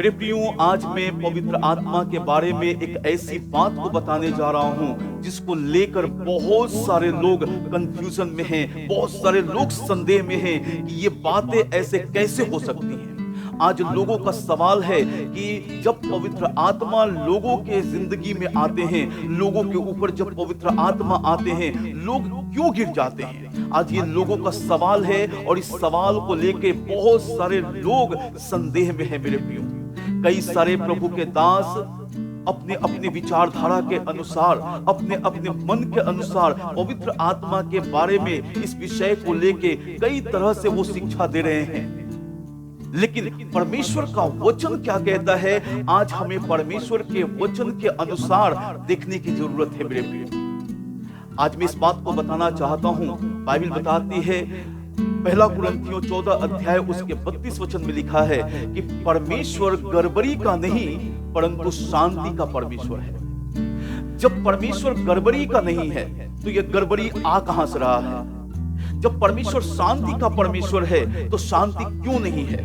मेरे प्रियो, आज मैं पवित्र आत्मा के बारे में एक ऐसी बात को बताने जा रहा हूं जिसको लेकर बहुत सारे लोग कंफ्यूजन में हैं, बहुत सारे लोग संदेह में हैं कि ये बातें ऐसे कैसे हो सकती हैं। आज लोगों का सवाल है कि जब पवित्र आत्मा लोगों के जिंदगी में आते हैं, लोगों के ऊपर जब पवित्र आत्मा आते हैं, लोग क्यों गिर जाते हैं? आज ये लोगों का सवाल है और इस सवाल को लेकर बहुत सारे लोग संदेह में हैं। मेरे प्रियो, कई सारे प्रभु के दास अपने अपने विचारधारा के अनुसार, अपने अपने मन के अनुसार पवित्र आत्मा के बारे में इस विषय को लेके कई तरह से वो शिक्षा दे रहे हैं। लेकिन परमेश्वर का वचन क्या कहता है? आज हमें परमेश्वर के वचन के अनुसार देखने की जरूरत है। मेरे प्रिय, आज मैं इस बात को बताना चाहता हूं। बाइबल बताती है, पहला कुरिन्थियों 14 अध्याय उसके 32 वचन में लिखा है कि परमेश्वर गड़बड़ी का नहीं परंतु शांति का परमेश्वर है। जब परमेश्वर गड़बड़ी का नहीं है तो यह गड़बड़ी आ कहां से रहा है? जब परमेश्वर शांति का परमेश्वर है तो शांति क्यों नहीं है?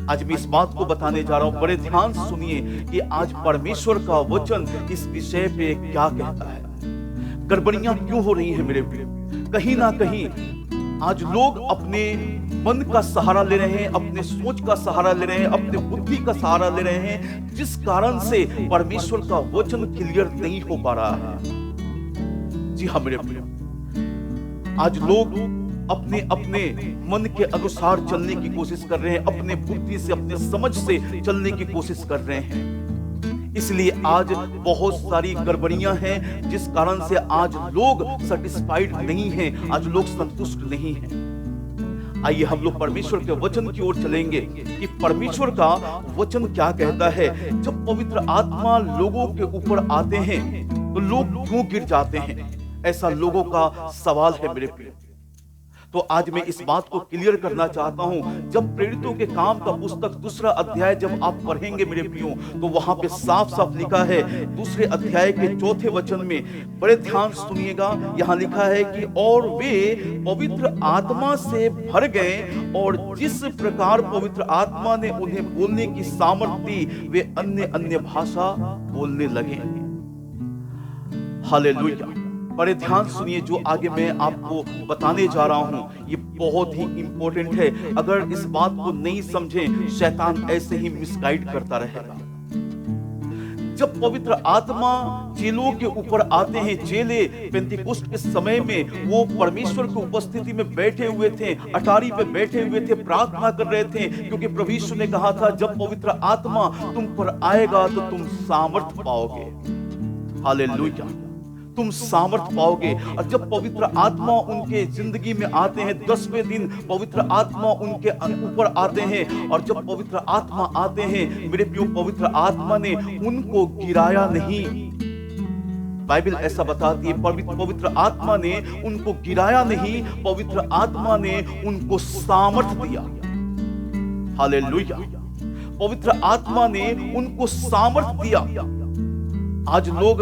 आज मैं इस बात को बताने जा रहा हूं। बड़े ध्यान से सुनिए कि आज परमेश्वर का वचन इस विषय पे क्या कहता है। गड़बड़ियां क्यों हो रही हैं मेरे प्रिय? कहीं ना कहीं आज लोग अपने मन का सहारा ले रहे हैं, अपने सोच का सहारा ले रहे हैं, अपने बुद्धि का सहारा ले रहे हैं, जिस कारण से परमेश्वर का वचन क्लियर नहीं हो पा रहा है। जी हाँ मेरे प्रिय, आज लोग अपने अपने मन के अनुसार चलने की कोशिश कर रहे हैं, अपने बुद्धि से, अपने समझ से चलने की कोशिश कर रहे हैं। इसलिए आज बहुत सारी गड़बड़ियां हैं, जिस कारण से आज लोग सैटिस्फाइड नहीं हैं, आज लोग संतुष्ट नहीं हैं। आइए हम लोग परमेश्वर के वचन की ओर चलेंगे कि परमेश्वर का वचन क्या कहता है। जब पवित्र आत्मा लोगों के ऊपर आते हैं तो लोग क्यों गिर जाते हैं? ऐसा लोगों का सवाल है मेरे प्रिय। तो आज मैं इस बात को क्लियर करना चाहता हूं। जब प्रेरितों के काम का पुस्तक 2 अध्याय जब आप पढ़ेंगे मेरे प्रियो, तो वहां पे साफ साफ लिखा है 2 अध्याय के 4 वचन में, बड़े ध्यान सुनिएगा। यहां लिखा है कि और वे पवित्र आत्मा से भर गए और जिस प्रकार पवित्र आत्मा ने उन्हें बोलने की सामर्थ्य दी, वे अन्य अन्य भाषा बोलने लगे। हालेलुया। बड़े ध्यान सुनिए, जो आगे मैं आपको बताने जा रहा हूं ये बहुत ही इंपॉर्टेंट है। अगर इस बात को नहीं समझें, शैतान ऐसे ही मिसगाइड करता रहेगा। जब पवित्र आत्मा चेलों के ऊपर आते हैं, चेले पेंतिकुस्त के समय में वो परमेश्वर की उपस्थिति में बैठे हुए थे, अटारी पे बैठे हुए थे, प्रार्थना कर रहे थे, क्योंकि प्रभु यीशु ने कहा था जब पवित्र आत्मा तुम पर आएगा तो तुम सामर्थ पाओगे। हालेलुया, तुम सामर्थ पाओगे। और जब पवित्र आत्मा उनके जिंदगी में आते हैं, 10वें दिन पवित्र आत्मा उनके ऊपर आते हैं, और जब पवित्र आत्मा आते हैं मेरे प्रियो, पवित्र आत्मा ने उनको गिराया नहीं। बाइबल ऐसा बताती है, पवित्र आत्मा ने उनको गिराया नहीं, पवित्र आत्मा ने उनको सामर्थ दिया। हालेलुया, पवित्र आत्मा ने उनको सामर्थ दिया। आज लोग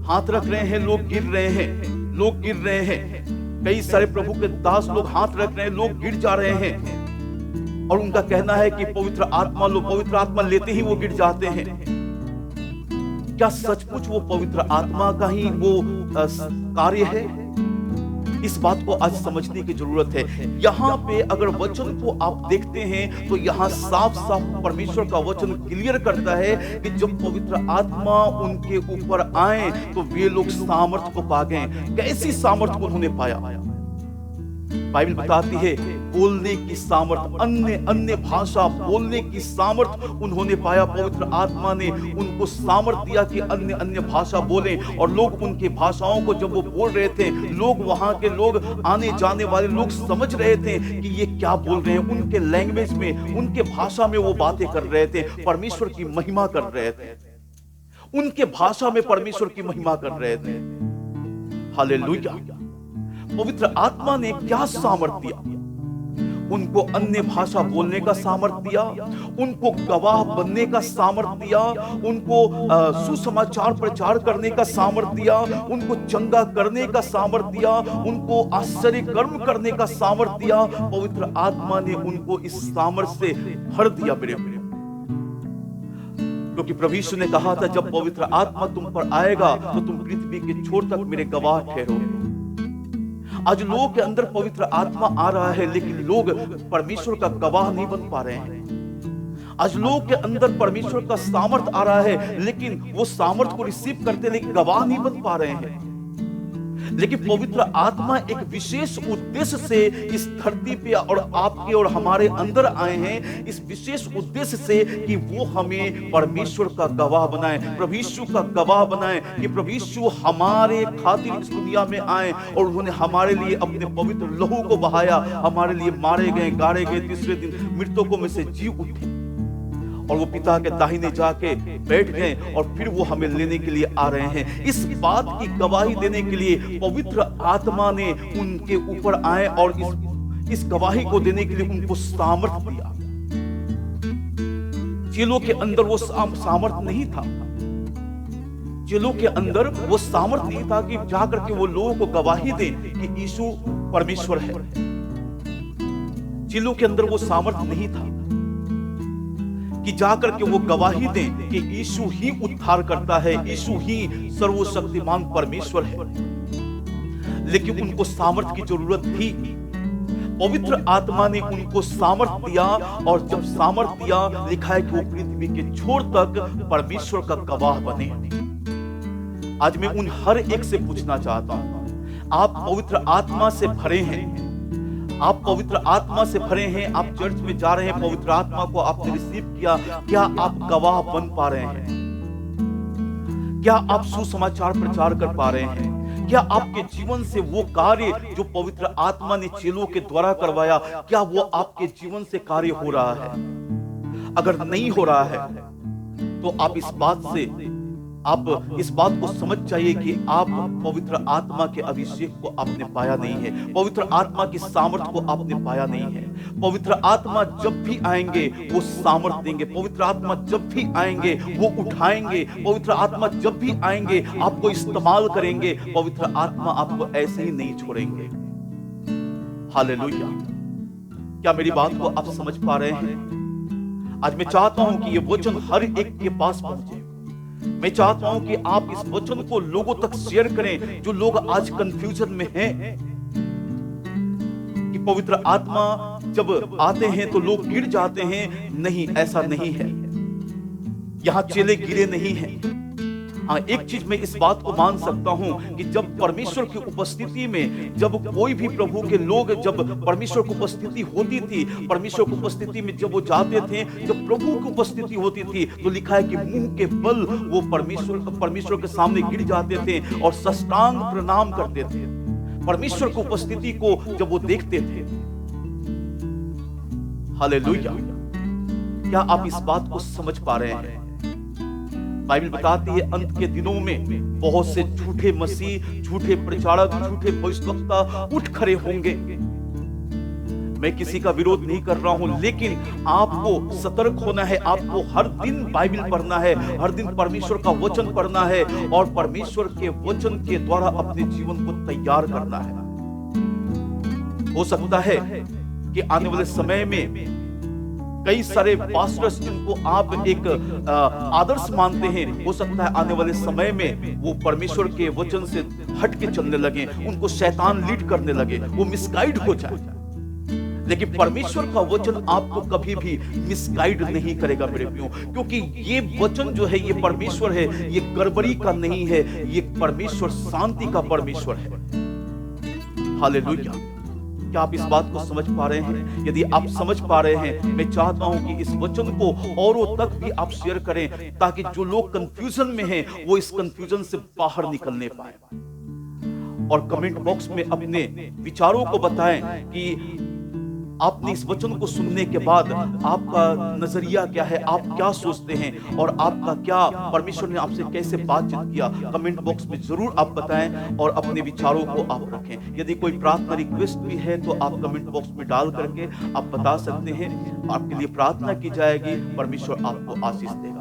हाथ रख रहे हैं, लोग गिर रहे हैं, लोग गिर रहे हैं। कई सारे प्रभु के दास लोग हाथ रख रहे हैं, लोग गिर जा रहे हैं, और उनका कहना है कि पवित्र आत्मा लो, पवित्र आत्मा लेते ही वो गिर जाते हैं। क्या सचमुच वो पवित्र आत्मा का ही वो कार्य है? इस बात को आज समझने की जरूरत है। यहाँ पे अगर वचन को आप देखते हैं तो यहाँ साफ साफ परमेश्वर का वचन क्लियर करता है कि जब पवित्र आत्मा उनके ऊपर आए तो वे लोग सामर्थ को पा गए। कैसी सामर्थ को उन्होंने पाया? बाइबल बताती है बोलने की सामर्थ, अन्य अन्य भाषा बोलने की सामर्थ उन्होंने पाया। पवित्र आत्मा ने उनको सामर्थ दिया कि अन्य अन्य भाषा बोले, और लोग उनकी भाषाओं को जब वो बोल रहे थे, लोग वहां के लोग, आने जाने वाले लोग समझ रहे थे कि ये क्या बोल रहे हैं। उनके लैंग्वेज में, उनके भाषा में वो बातें कर रहे थे, परमेश्वर की महिमा कर रहे थे, उनके भाषा में परमेश्वर की महिमा कर रहे थे। हालेलुया। पवित्र आत्मा ने क्या सामर्थ दिया? उनको अन्य भाषा बोलने का सामर्थ्य दिया, उनको गवाह बनने का सामर्थ्य दिया, उनको सुसमाचार प्रचार करने का सामर्थ्य दिया, उनको चंगा करने का सामर्थ्य दिया, उनको आश्चर्य कर्म करने का सामर्थ्य दिया। पवित्र आत्मा ने उनको इस सामर्थ्य से भर दिया। मेरे क्योंकि प्रभु यीशु ने कहा था, जब पवित्र आत्मा तुम पर आएगा तो तुम पृथ्वी के छोर तक मेरे गवाह ठहरोगे। आज लोगों के अंदर पवित्र आत्मा आ रहा है, लेकिन लोग परमेश्वर का गवाह नहीं बन पा रहे हैं। आज लोगों के अंदर परमेश्वर का सामर्थ आ रहा है, लेकिन वो सामर्थ को रिसीव करते लेकिन गवाह नहीं बन पा रहे हैं। लेकिन पवित्र आत्मा एक विशेष उद्देश्य से इस धरती पे और आपके और हमारे अंदर आए हैं, इस विशेष उद्देश्य से कि वो हमें परमेश्वर का गवाह बनाए, प्रभु यीशु का गवाह बनाए, कि प्रभु यीशु हमारे खातिर इस दुनिया में आए और उन्होंने हमारे लिए अपने पवित्र लहू को बहाया, हमारे लिए मारे गए, गाड़े गए, तीसरे दिन मृतकों में से जी उठे और वो पिता के दाहिने जाके बैठ गए और फिर वो हमें लेने के लिए आ रहे हैं। इस बात की गवाही देने के लिए पवित्र आत्मा ने उनके ऊपर आए और इस गवाही को देने के लिए उनको सामर्थ दिया। चेलों के अंदर वो सामर्थ नहीं था, चेलों के अंदर वो सामर्थ नहीं था कि जाकर के वो लोगों को गवाही दे कि यीशु परमेश्वर है। चेलों के अंदर वो सामर्थ नहीं था कि जाकर के वो गवाही दें कि यीशु ही उद्धार करता है, यीशु ही सर्वशक्तिमान परमेश्वर है। लेकिन उनको सामर्थ की जरूरत थी। पवित्र आत्मा ने उनको सामर्थ दिया और जब सामर्थ दिया, लिखा है कि वो पृथ्वी के छोर तक परमेश्वर का गवाह बने। आज मैं उन हर एक से पूछना चाहता हूं, आप पवित्र आत्मा से भरे हैं? आप पवित्र आत्मा से भरे हैं, आप चर्च में जा रहे हैं, पवित्र आत्मा को आपने रिसीव किया, क्या आप गवाह बन पा रहे हैं? क्या आप सुसमाचार प्रचार कर पा रहे हैं? क्या आपके जीवन से वो कार्य जो पवित्र आत्मा ने चेलों के द्वारा करवाया, क्या वो आपके जीवन से कार्य हो रहा है? अगर नहीं हो रहा है तो आप इस बात को समझ जाइए कि आप पवित्र आत्मा के अभिषेक को आपने पाया नहीं है, पवित्र आत्मा की सामर्थ को आपने पाया नहीं है। पवित्र आत्मा जब भी आएंगे वो सामर्थ देंगे, पवित्र आत्मा जब भी आएंगे वो उठाएंगे, पवित्र आत्मा जब भी आएंगे आपको इस्तेमाल करेंगे, पवित्र आत्मा आपको ऐसे ही नहीं छोड़ेंगे। हालेलुया। क्या मेरी बात को आप समझ पा रहे हैं? आज मैं चाहता हूं कि ये वचन हर एक के पास पहुंचे। मैं चाहता हूं कि आप इस वचन को लोगों तक शेयर करें, जो लोग आज कंफ्यूजन में हैं कि पवित्र आत्मा जब आते हैं तो लोग गिर जाते हैं। नहीं, ऐसा नहीं है। यहां चेले गिरे नहीं हैं। हाँ, एक चीज मैं इस बात को मान सकता हूं कि जब परमेश्वर की उपस्थिति में, जब कोई भी प्रभु के लोग, जब परमेश्वर की उपस्थिति होती थी, परमेश्वर की उपस्थिति में जब वो जाते थे, जब प्रभु की उपस्थिति होती थी, तो लिखा है कि मुंह के बल वो परमेश्वर के सामने गिर जाते थे और साष्टांग प्रणाम करते थे। परमेश्वर की उपस्थिति को जब वो देखते थे। हालेलुया। क्या आप इस बात को समझ पा रहे हैं? बाइबल बताती है अंत के दिनों में बहुत से झूठे मसीह, झूठे प्रचारक, झूठे भविष्यवक्ता उठ खड़े होंगे। मैं किसी का विरोध नहीं कर रहा हूं, लेकिन आपको सतर्क होना है। आपको हर दिन बाइबल पढ़ना है, हर दिन परमेश्वर का वचन पढ़ना है और परमेश्वर के वचन के द्वारा अपने जीवन को तैयार करना है। हो सकता है कि आने वाले समय में कई सारे पास्टर्स जिनको आप एक आदर्श मानते हैं, हो सकता है आने वाले समय में वो परमेश्वर के वचन से हट के चलने लगे, उनको शैतान लीड करने लगे, वो मिसगाइड हो जाए। लेकिन परमेश्वर का वचन आपको कभी भी मिसगाइड नहीं करेगा मेरे प्रियो, क्योंकि ये वचन जो है ये परमेश्वर है, ये गड़बड़ी का नहीं है, ये परमेश्वर शांति का परमेश्वर है। हालेलुया। क्या आप इस बात को समझ पा रहे हैं? यदि आप समझ पा रहे हैं, मैं चाहता हूं कि इस वचन को औरों तक भी आप शेयर करें, ताकि जो लोग कंफ्यूजन में हैं वो इस कंफ्यूजन से बाहर निकलने पाए। और कमेंट बॉक्स में अपने विचारों को बताएं कि आपने इस वचन को सुनने के बाद आपका नजरिया क्या है, आप क्या सोचते हैं और आपका क्या, परमेश्वर ने आपसे कैसे बातचीत किया। कमेंट बॉक्स में जरूर आप बताएं और अपने विचारों को आप रखें। यदि कोई प्रार्थना रिक्वेस्ट भी है तो आप कमेंट बॉक्स में डाल करके आप बता सकते हैं, आपके लिए प्रार्थना की जाएगी। परमेश्वर आपको आशीष देगा।